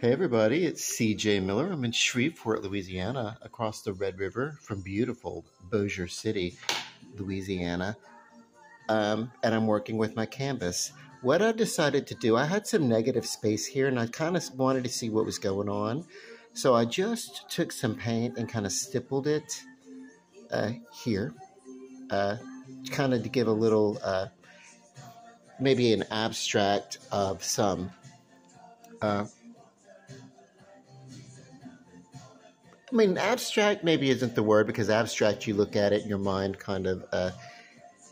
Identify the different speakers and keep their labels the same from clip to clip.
Speaker 1: Hey everybody, it's CJ Miller. I'm in Shreveport, Louisiana, across the Red River from beautiful Bossier City, Louisiana. And I'm working with my canvas. What I decided to do, I had some negative space here and I kind of wanted to see what was going on. So I just took some paint and kind of stippled it here, uh, kind of to give a little, maybe an abstract of some uh, I mean, abstract maybe isn't the word because abstract, you look at it, your mind kind of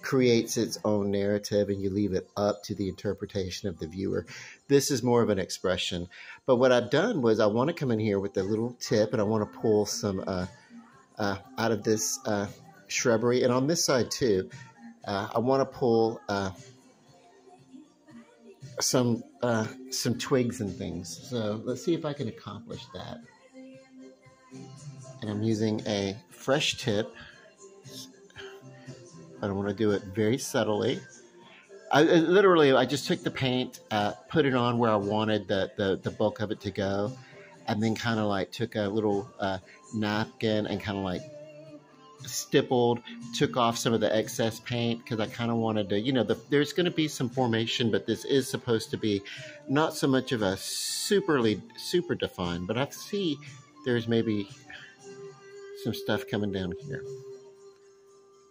Speaker 1: creates its own narrative and you leave it up to the interpretation of the viewer. This is more of an expression. But what I've done was I want to come in here with a little tip and I want to pull some out of this shrubbery. And on this side too, I want to pull some twigs and things. So let's see if I can accomplish that. And I'm using a fresh tip. I don't want to do it very subtly. I just took the paint, put it on where I wanted the bulk of it to go, and then kind of like took a little napkin and kind of like stippled, took off some of the excess paint because I kind of wanted to, there's going to be some formation, but this is supposed to be not so much of a super defined, but I see there's maybe some stuff coming down here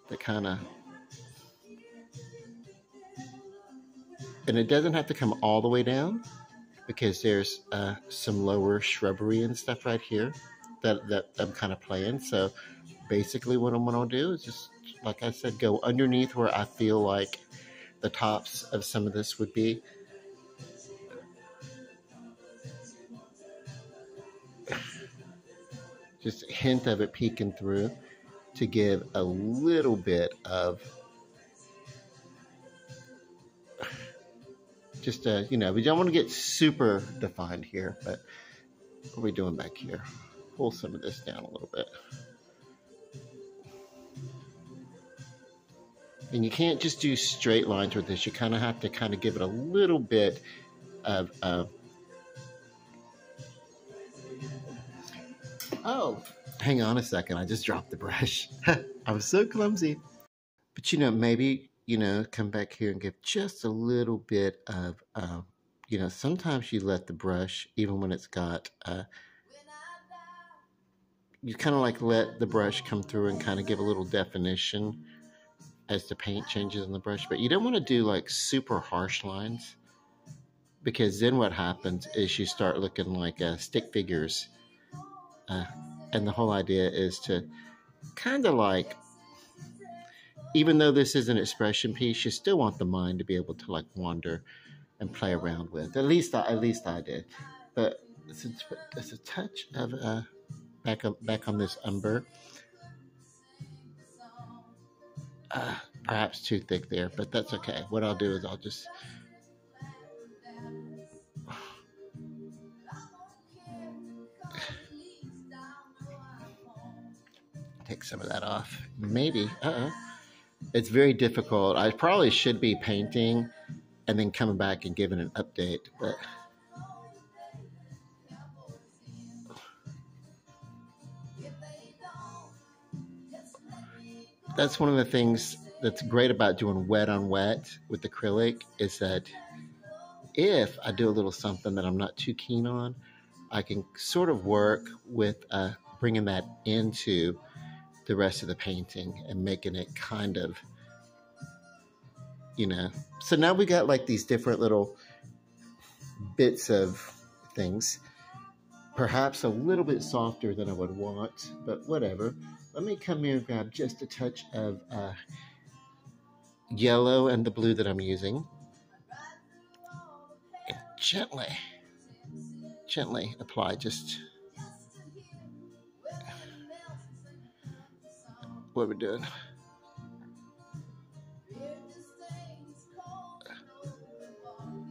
Speaker 1: that kind of, and it doesn't have to come all the way down because there's some lower shrubbery and stuff right here that I'm kind of playing. So basically what I'm going to do is just, like I said, go underneath where I feel like the tops of some of this would be. Just a hint of it peeking through to give a little bit of just we don't want to get super defined here, but what are we doing back here? Pull some of this down a little bit. And you can't just do straight lines with this. You kind of have to kind of give it a little bit of oh, hang on a second. I just dropped the brush. I was so clumsy. But, maybe, come back here and give just a little bit of, sometimes you let the brush, even when it's got, you kind of like let the brush come through and kind of give a little definition as the paint changes in the brush. But you don't want to do like super harsh lines because then what happens is you start looking like stick figures. And the whole idea is to kind of like, even though this is an expression piece, you still want the mind to be able to like wander and play around with. At least I did. But it's a touch of back on this umber. Perhaps too thick there, but that's okay. What I'll do is I'll just take some of that off. Maybe. It's very difficult. I probably should be painting and then coming back and giving an update, but that's one of the things that's great about doing wet on wet with acrylic is that if I do a little something that I'm not too keen on, I can sort of work with bringing that into the rest of the painting and making it kind of, so now we got like these different little bits of things, perhaps a little bit softer than I would want, but whatever. Let me come here and grab just a touch of yellow and the blue that I'm using and gently apply just what we're doing.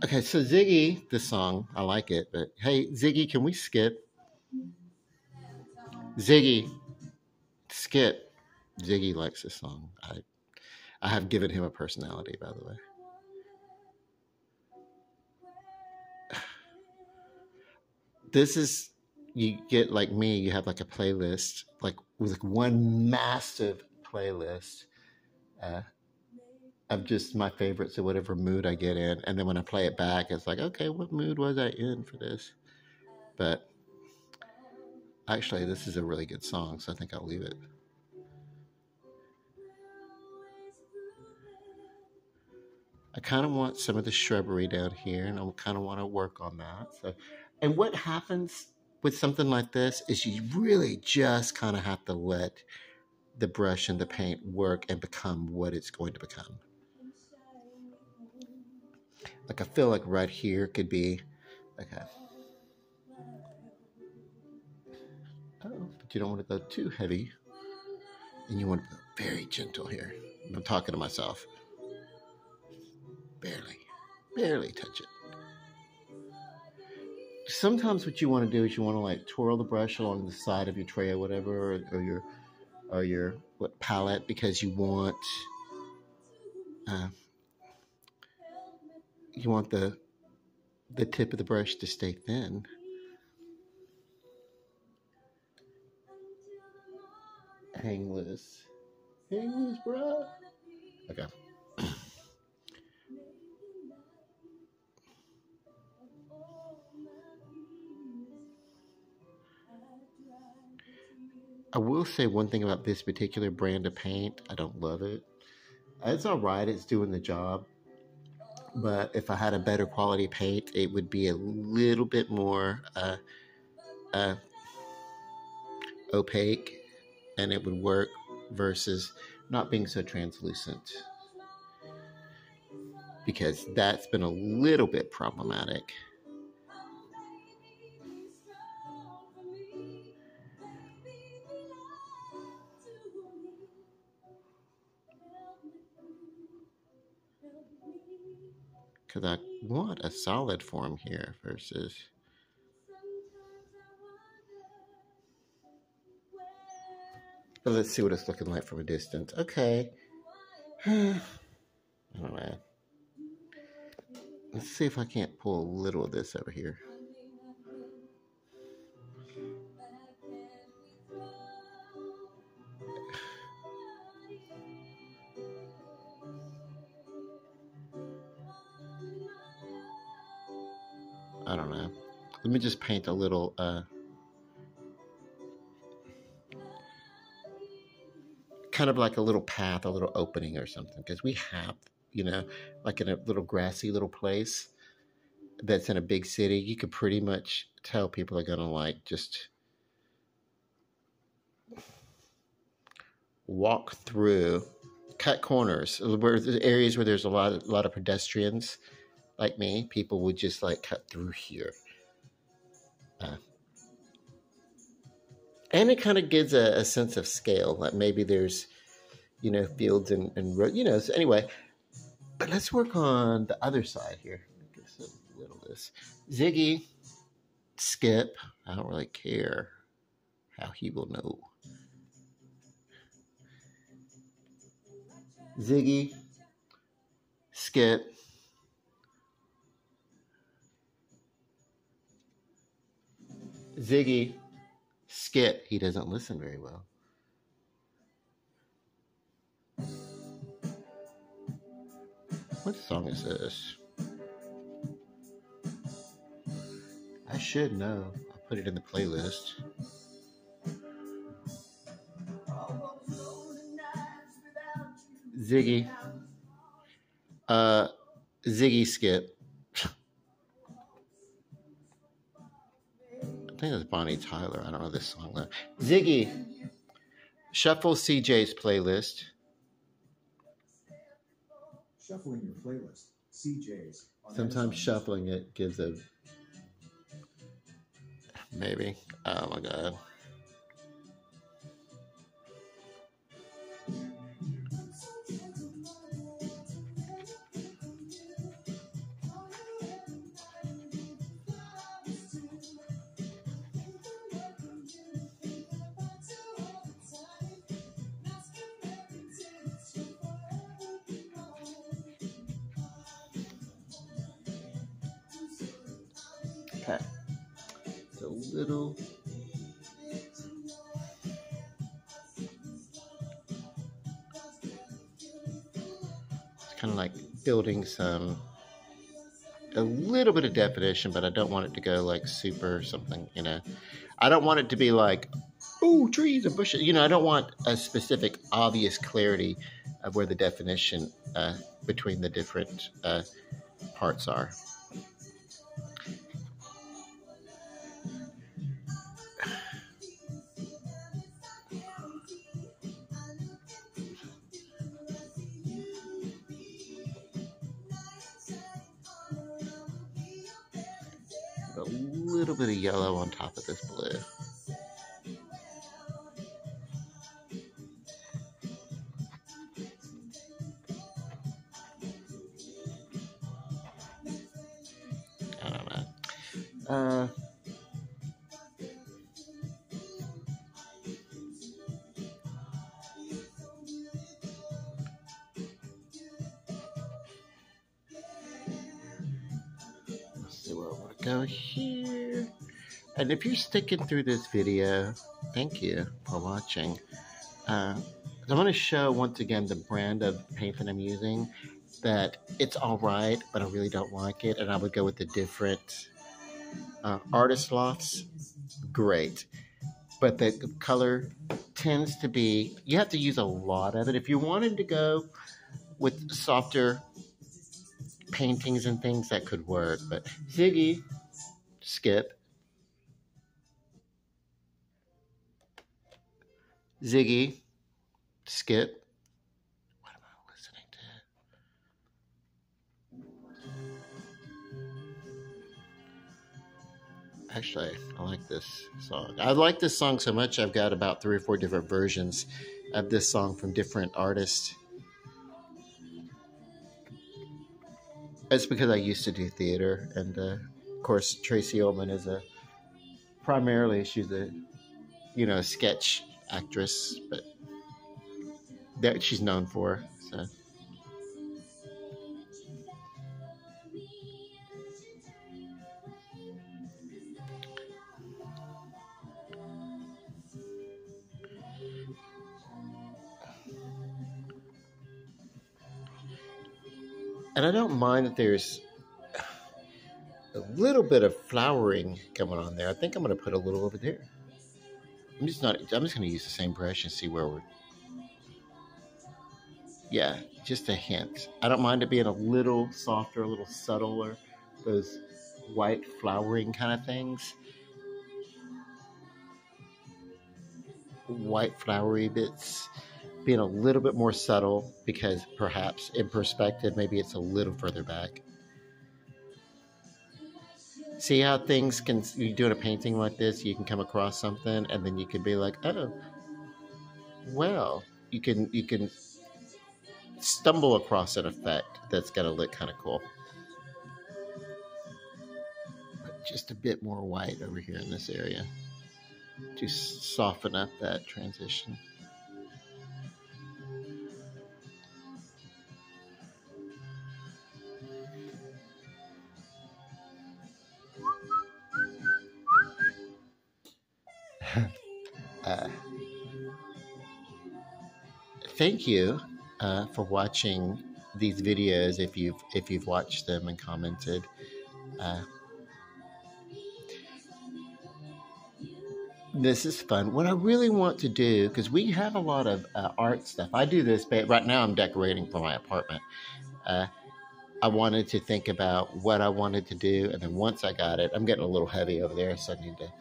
Speaker 1: Okay, so Ziggy, this song, I like it, but hey, Ziggy, can we skip? Ziggy, skip. Ziggy likes this song. I have given him a personality, by the way. this is, you get like me, you have like a playlist, like with like one massive playlist uh, of just my favorites of whatever mood I get in. And then when I play it back, it's like, okay, what mood was I in for this? But actually, this is a really good song, so I think I'll leave it. I kind of want some of the shrubbery down here, and I kind of want to work on that. So, and what happens with something like this is you really just kind of have to let the brush and the paint work and become what it's going to become. Like I feel like right here could be, okay. Oh, but you don't want to go too heavy, and you want to go very gentle here. I'm talking to myself. Barely touch it. Sometimes what you want to do is you want to like twirl the brush along the side of your tray or whatever, or your palette, because you want the tip of the brush to stay thin. Hang loose, bro. Okay. I will say one thing about this particular brand of paint. I don't love it. It's all right. It's doing the job. But if I had a better quality paint, it would be a little bit more opaque, and it would work versus not being so translucent. Because that's been a little bit problematic. Because I want a solid form here versus... But let's see what it's looking like from a distance. Okay. I don't know. Let's see if I can't pull a little of this over here. I don't know. Let me just paint a little kind of like a little path, a little opening or something, because we have, like in a little grassy little place that's in a big city, you could pretty much tell people are gonna like just walk through, cut corners, where there's areas where there's a lot of pedestrians like me. People would just like cut through here. And it kind of gives a sense of scale, like maybe there's, fields and road, so anyway. But let's work on the other side here. Just a little of this. Ziggy, Skip, I don't really care how he will know. Ziggy, Skip, Ziggy, Skip. He doesn't listen very well. What song is this? I should know. I'll put it in the playlist. Ziggy. Ziggy Skip. I think that's Bonnie Tyler. I don't know this song though. Ziggy. Shuffle CJ's playlist.
Speaker 2: Shuffling your playlist. CJ's.
Speaker 1: Sometimes shuffling it gives a... Maybe. Oh my God. Okay. Just a little. It's kind of like building a little bit of definition, but I don't want it to go like super something, you know. I don't want it to be like, oh, trees and bushes. You know, I don't want a specific, obvious clarity of where the definition between the different parts are. A little bit of yellow on top of this blue. I don't know. Let's see where I want to go here. And if you're sticking through this video, thank you for watching. I'm going to show once again the brand of paint that I'm using. That it's all right, but I really don't like it, and I would go with the different Artist Lofts. Great, but the color tends to be, you have to use a lot of it. If you wanted to go with softer paintings and things, that could work, but Ziggy, skip. Ziggy, skip. What am I listening to? Actually, I like this song. I like this song so much, I've got about 3 or 4 different versions of this song from different artists. It's because I used to do theater, and of course, Tracy Ullman is she's a sketch actress, but that she's known for. So. And I don't mind that there's a little bit of flowering going on there. I think I'm going to put a little over there. I'm just going to use the same brush and see where we're. Yeah, just a hint. I don't mind it being a little softer, a little subtler, those white flowering kind of things. White flowery bits being a little bit more subtle, because perhaps in perspective, maybe it's a little further back. See how things can, you doing a painting like this, you can come across something and then you can be like, oh, well, you can stumble across an effect that's going to look kind of cool. But just a bit more white over here in this area to soften up that transition. Thank you for watching these videos. If you've watched them and commented, this is fun. What I really want to do, because we have a lot of art stuff. I do this, but right now I'm decorating for my apartment. I wanted to think about what I wanted to do, and then once I got it, I'm getting a little heavy over there, so I need to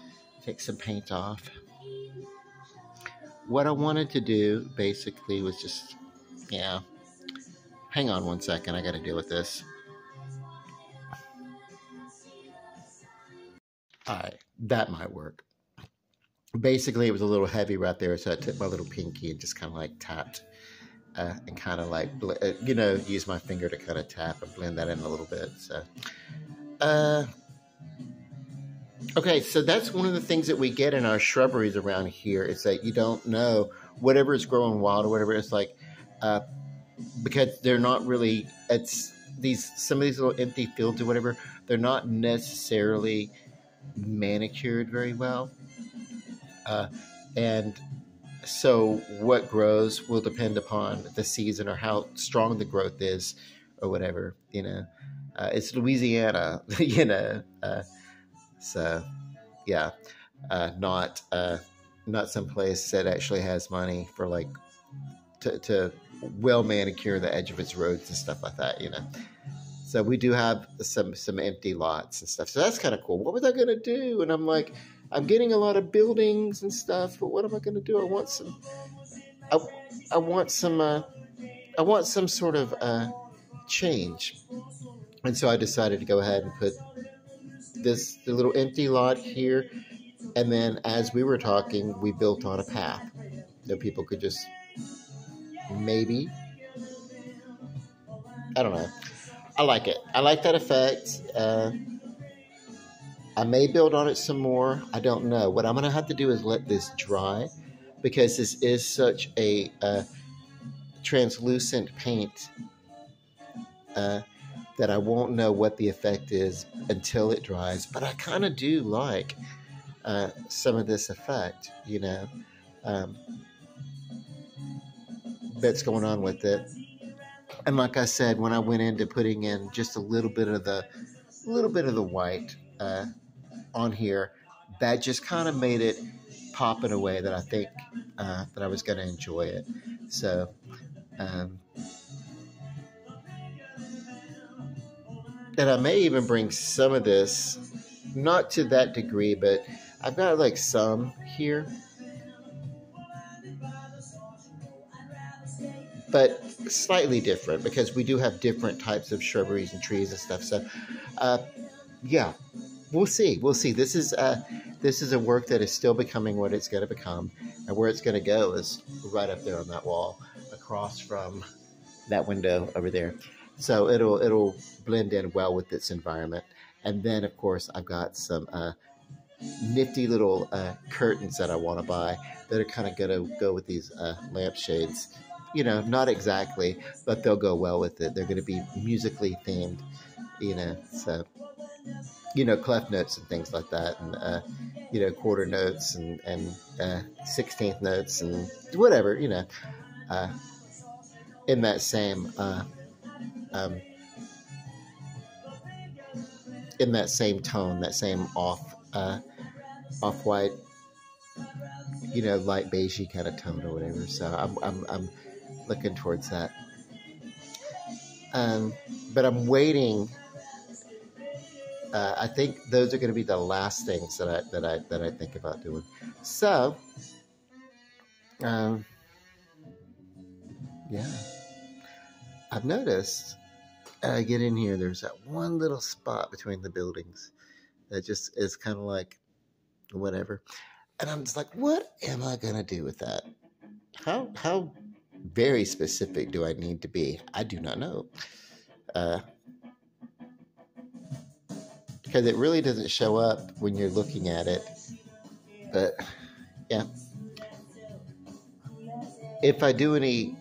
Speaker 1: take some paint off. What I wanted to do basically was just, yeah. Hang on one second, I got to deal with this. All right, that might work. Basically, it was a little heavy right there, so I took my little pinky and just kind of like tapped and kind of like, use my finger to kind of tap and blend that in a little bit. So, okay, so that's one of the things that we get in our shrubberies around here, is that you don't know whatever is growing wild or whatever. It's like, because they're not really, some of these little empty fields or whatever, they're not necessarily manicured very well. And so what grows will depend upon the season or how strong the growth is or whatever, it's Louisiana, so yeah, not some place that actually has money for like to well manicure the edge of its roads and stuff like that, So we do have some empty lots and stuff. So that's kind of cool. What was I gonna do? And I'm like, I'm getting a lot of buildings and stuff, but what am I gonna do? I want some sort of change. And so I decided to go ahead and put the little empty lot here. And then as we were talking, we built on a path that people could just maybe, I don't know. I like it. I like that effect. I may build on it some more. I don't know. What I'm going to have to do is let this dry, because this is such a translucent paint that I won't know what the effect is until it dries. But I kind of do like some of this effect, that's going on with it. And like I said, when I went into putting in just a little bit of the white on here, that just kind of made it pop in a way that I think that I was going to enjoy it. So, and I may even bring some of this, not to that degree, but I've got like some here, but slightly different, because we do have different types of shrubberies and trees and stuff. So, yeah, we'll see. This is a work that is still becoming what it's going to become, and where it's going to go is right up there on that wall, across from that window over there. So it'll blend in well with its environment. And then, of course, I've got some nifty little curtains that I want to buy that are kind of going to go with these lampshades. Not exactly, but they'll go well with it. They're going to be musically themed, so, clef notes and things like that, and, quarter notes and 16th notes and whatever, in that same, tone, that same off-white, light beigey kind of tone or whatever. So I'm looking towards that. But I'm waiting. I think those are going to be the last things that I think about doing. So, yeah, I've noticed. I get in here. There's that one little spot between the buildings that just is kind of like whatever, and I'm just like, what am I gonna do with that? How very specific do I need to be? I do not know. Because it really doesn't show up when you're looking at it. But yeah, if I do any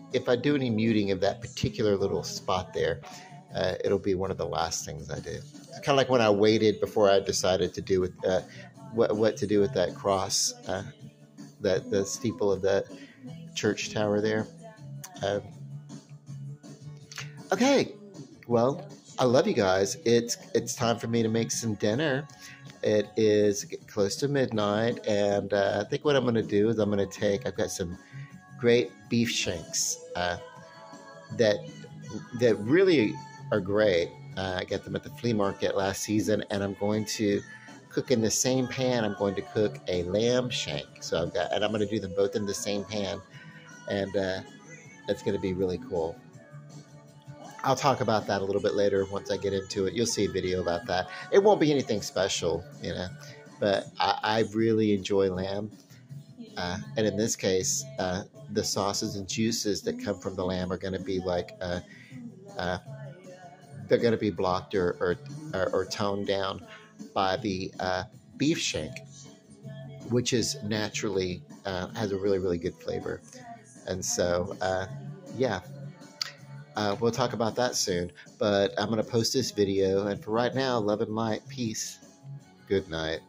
Speaker 1: muting of that particular little spot there, it'll be one of the last things I do. It's kind of like when I waited before I decided to do with what to do with that cross, the steeple of that church tower there. Okay, well, I love you guys. It's time for me to make some dinner. It is close to midnight, and I think what I'm going to do is I've got some great beef shanks that really are great. I got them at the flea market last season, and I'm going to cook in the same pan. I'm going to cook a lamb shank. So I'm going to do them both in the same pan, and it's going to be really cool. I'll talk about that a little bit later once I get into it. You'll see a video about that. It won't be anything special, but I really enjoy lamb. And in this case, the sauces and juices that come from the lamb are going to be like, they're going to be blocked or toned down by the beef shank, which is naturally has a really, really good flavor. And so, yeah. We'll talk about that soon, but I'm going to post this video, and for right now, love and light, peace, good night.